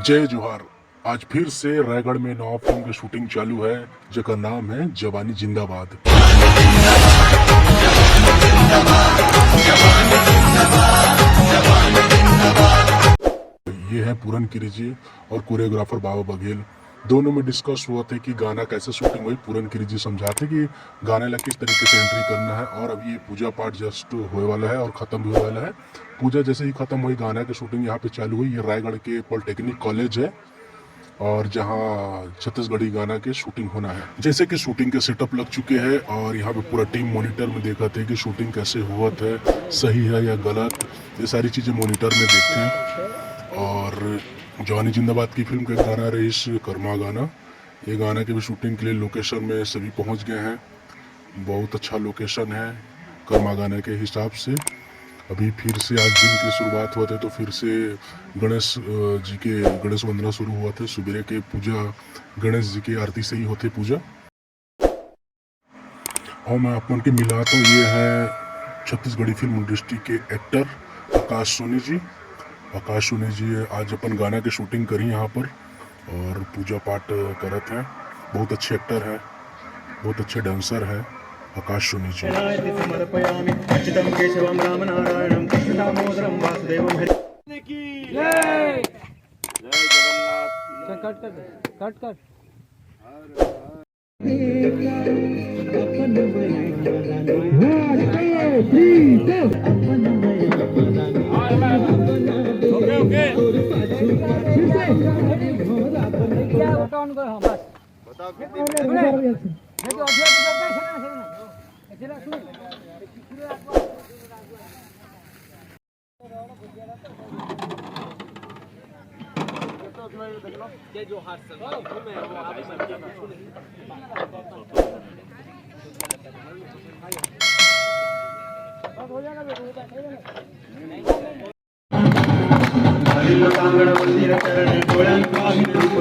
जय जोहार। आज फिर से रायगढ़ में नवा फिल्म की शूटिंग चालू है जेकर नाम है जवानी जिंदाबाद। ये है पूरन किरीजी और कोरियोग्राफर बाबा बघेल। दोनों में डिस्कस हुआ था कि गाना कैसे शूटिंग हुई। पूरन किरीजी समझाते कि गाने ला किस तरीके से एंट्री करना है। और अभी ये पूजा पाठ जस्ट होने वाला है और ख़त्म भी होने वाला है। पूजा जैसे ही ख़त्म हुई गाना की शूटिंग यहाँ पे चालू हुई। ये रायगढ़ के पॉलिटेक्निक कॉलेज है और जहाँ छत्तीसगढ़ी गाना के शूटिंग होना है। जैसे कि शूटिंग के सेटअप लग चुके हैं और यहाँ पे पूरा टीम मॉनिटर में देखा थे कि शूटिंग कैसे हुआ है, सही है या गलत, ये सारी चीज़ें मॉनिटर में देखते हैं। और जवानी जिंदाबाद की फिल्म का गाना रईस कर्मा गाना, ये गाना की भी शूटिंग के लिए लोकेशन में सभी पहुंच गए हैं। बहुत अच्छा लोकेशन है कर्मा गाने के हिसाब से। अभी फिर से आज दिन की शुरुआत हुआ था तो फिर से गणेश जी के गणेश वंदना शुरू हुआ था। सुबह के पूजा गणेश जी की आरती से ही होती पूजा। और मैं अपन के मिला तो ये है छत्तीसगढ़ी फिल्म इंडस्ट्री के एक्टर आकाश सोनी जी। आकाश सोनी जी आज अपन गाना की शूटिंग करी यहाँ पर और पूजा पाठ करत हैं। बहुत अच्छे एक्टर हैं, बहुत अच्छे डांसर हैं आकाश सोनी जी। हरिमतांगण वंदिर चरण गोयंका रूप